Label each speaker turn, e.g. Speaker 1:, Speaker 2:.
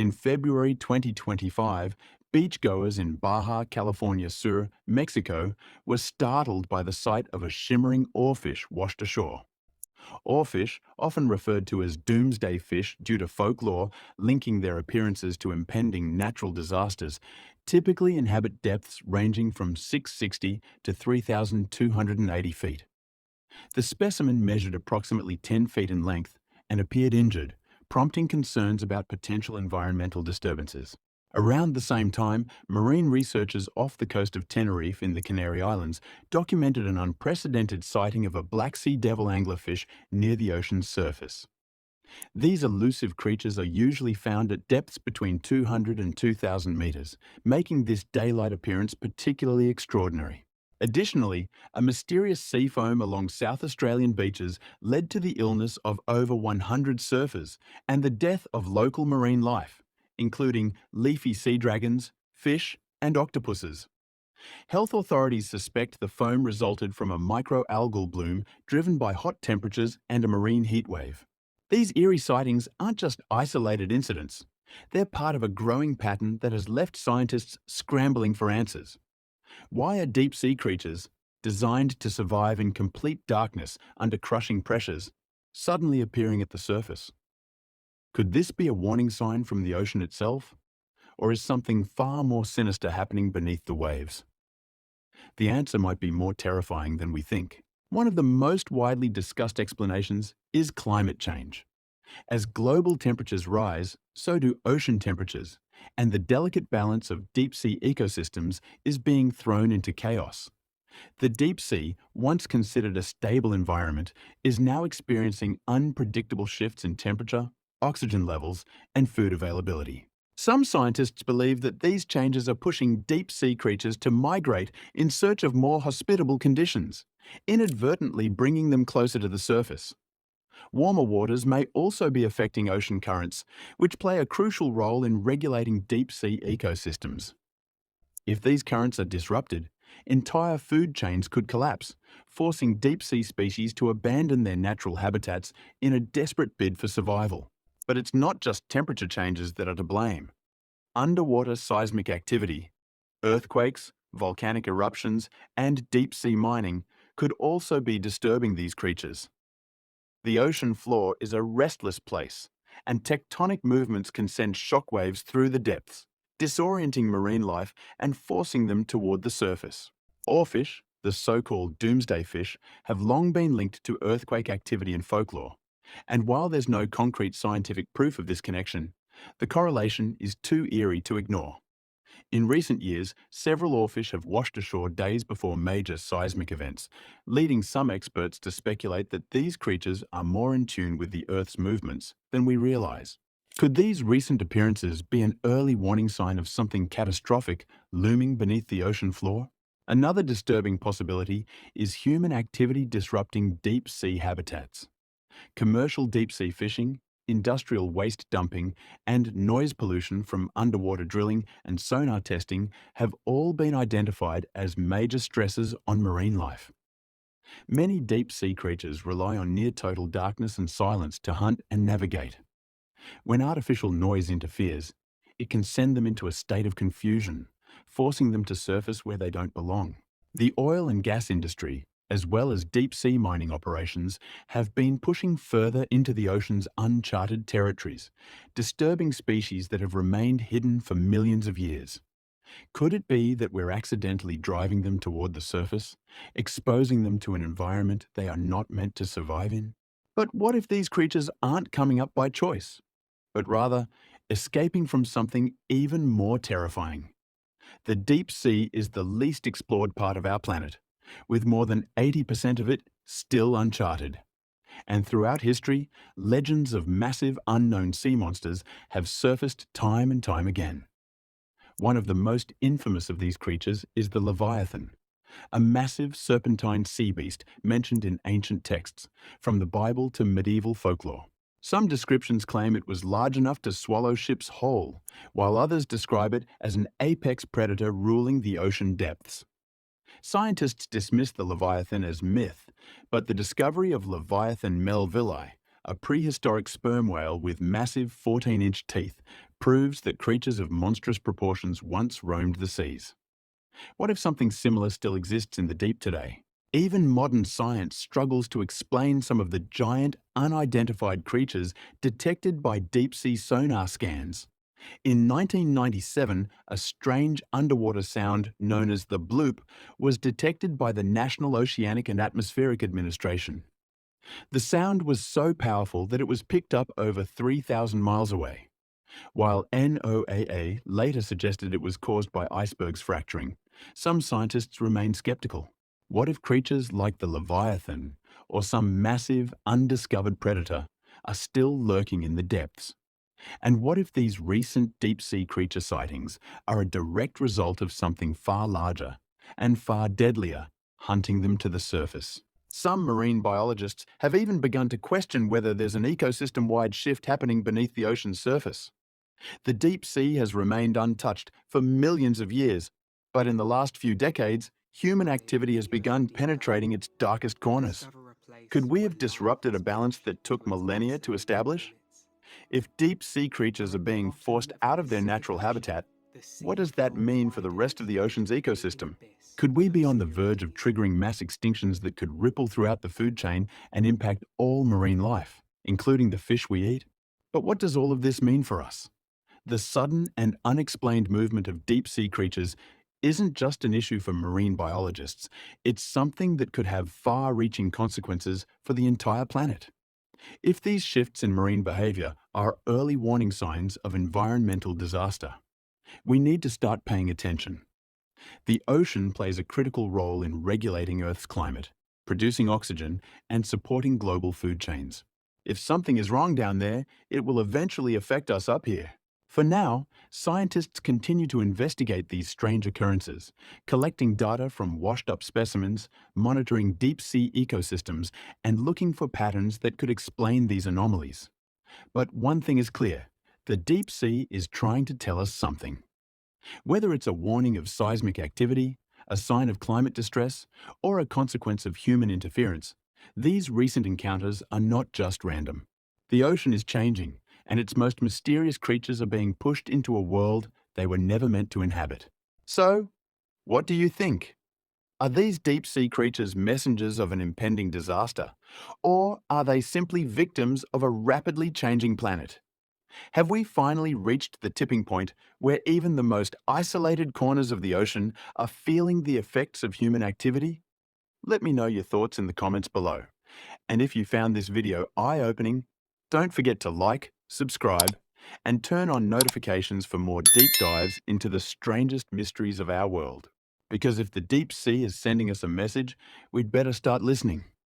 Speaker 1: In February 2025, beachgoers in Baja California Sur, Mexico, were startled by the sight of a shimmering oarfish washed ashore. Oarfish, often referred to as doomsday fish due to folklore linking their appearances to impending natural disasters, typically inhabit depths ranging from 660 to 3,280 feet. The specimen measured approximately 10 feet in length and appeared injured, prompting concerns about potential environmental disturbances. Around the same time, marine researchers off the coast of Tenerife in the Canary Islands documented an unprecedented sighting of a black sea devil anglerfish near the ocean's surface. These elusive creatures are usually found at depths between 200 and 2,000 meters, making this daylight appearance particularly extraordinary. Additionally, a mysterious sea foam along South Australian beaches led to the illness of over 100 surfers and the death of local marine life, including leafy sea dragons, fish, and octopuses. Health authorities suspect the foam resulted from a microalgal bloom driven by hot temperatures and a marine heat wave. These eerie sightings aren't just isolated incidents. They're part of a growing pattern that has left scientists scrambling for answers. Why are deep-sea creatures, designed to survive in complete darkness under crushing pressures, suddenly appearing at the surface? Could this be a warning sign from the ocean itself? Or is something far more sinister happening beneath the waves? The answer might be more terrifying than we think. One of the most widely discussed explanations is climate change. As global temperatures rise, so do ocean temperatures, and the delicate balance of deep-sea ecosystems is being thrown into chaos. The deep sea, once considered a stable environment, is now experiencing unpredictable shifts in temperature, oxygen levels, and food availability. Some scientists believe that these changes are pushing deep-sea creatures to migrate in search of more hospitable conditions, inadvertently bringing them closer to the surface. Warmer waters may also be affecting ocean currents, which play a crucial role in regulating deep-sea ecosystems. If these currents are disrupted, entire food chains could collapse, forcing deep-sea species to abandon their natural habitats in a desperate bid for survival. But it's not just temperature changes that are to blame. Underwater seismic activity, earthquakes, volcanic eruptions, and deep-sea mining could also be disturbing these creatures. The ocean floor is a restless place, and tectonic movements can send shockwaves through the depths, disorienting marine life and forcing them toward the surface. Oarfish, the so-called doomsday fish, have long been linked to earthquake activity in folklore. And while there's no concrete scientific proof of this connection, the correlation is too eerie to ignore. In recent years, several oarfish have washed ashore days before major seismic events, leading some experts to speculate that these creatures are more in tune with the Earth's movements than we realize. Could these recent appearances be an early warning sign of something catastrophic looming beneath the ocean floor? Another disturbing possibility is human activity disrupting deep-sea habitats. Commercial deep-sea fishing, industrial waste dumping, and noise pollution from underwater drilling and sonar testing have all been identified as major stresses on marine life. Many deep-sea creatures rely on near-total darkness and silence to hunt and navigate. When artificial noise interferes, it can send them into a state of confusion, forcing them to surface where they don't belong. The oil and gas industry, as well as deep-sea mining operations, have been pushing further into the ocean's uncharted territories, disturbing species that have remained hidden for millions of years. Could it be that we're accidentally driving them toward the surface, exposing them to an environment they are not meant to survive in? But what if these creatures aren't coming up by choice, but rather escaping from something even more terrifying? The deep sea is the least explored part of our planet, with more than 80% of it still uncharted. And throughout history, legends of massive unknown sea monsters have surfaced time and time again. One of the most infamous of these creatures is the Leviathan, a massive serpentine sea beast mentioned in ancient texts, from the Bible to medieval folklore. Some descriptions claim it was large enough to swallow ships whole, while others describe it as an apex predator ruling the ocean depths. Scientists dismiss the Leviathan as myth, but the discovery of Leviathan melvilli, a prehistoric sperm whale with massive 14-inch teeth, proves that creatures of monstrous proportions once roamed the seas. What if something similar still exists in the deep today? Even modern science struggles to explain some of the giant, unidentified creatures detected by deep-sea sonar scans. In 1997, a strange underwater sound known as the bloop was detected by the National Oceanic and Atmospheric Administration. The sound was so powerful that it was picked up over 3,000 miles away. While NOAA later suggested it was caused by icebergs fracturing, some scientists remain skeptical. What if creatures like the Leviathan or some massive, undiscovered predator are still lurking in the depths? And what if these recent deep-sea creature sightings are a direct result of something far larger and far deadlier hunting them to the surface? Some marine biologists have even begun to question whether there's an ecosystem-wide shift happening beneath the ocean's surface. The deep sea has remained untouched for millions of years, but in the last few decades, human activity has begun penetrating its darkest corners. Could we have disrupted a balance that took millennia to establish? If deep sea creatures are being forced out of their natural habitat, what does that mean for the rest of the ocean's ecosystem? Could we be on the verge of triggering mass extinctions that could ripple throughout the food chain and impact all marine life, including the fish we eat? But what does all of this mean for us? The sudden and unexplained movement of deep-sea creatures isn't just an issue for marine biologists, it's something that could have far-reaching consequences for the entire planet. If these shifts in marine behavior are early warning signs of environmental disaster, we need to start paying attention. The ocean plays a critical role in regulating Earth's climate, producing oxygen, and supporting global food chains. If something is wrong down there, it will eventually affect us up here. For now, scientists continue to investigate these strange occurrences, collecting data from washed-up specimens, monitoring deep-sea ecosystems, and looking for patterns that could explain these anomalies. But one thing is clear: the deep sea is trying to tell us something. Whether it's a warning of seismic activity, a sign of climate distress, or a consequence of human interference, these recent encounters are not just random. The ocean is changing, and its most mysterious creatures are being pushed into a world they were never meant to inhabit. So, what do you think? Are these deep-sea creatures messengers of an impending disaster? Or are they simply victims of a rapidly changing planet? Have we finally reached the tipping point where even the most isolated corners of the ocean are feeling the effects of human activity? Let me know your thoughts in the comments below. And if you found this video eye-opening, don't forget to like, subscribe, and turn on notifications for more deep dives into the strangest mysteries of our world. Because if the deep sea is sending us a message, we'd better start listening.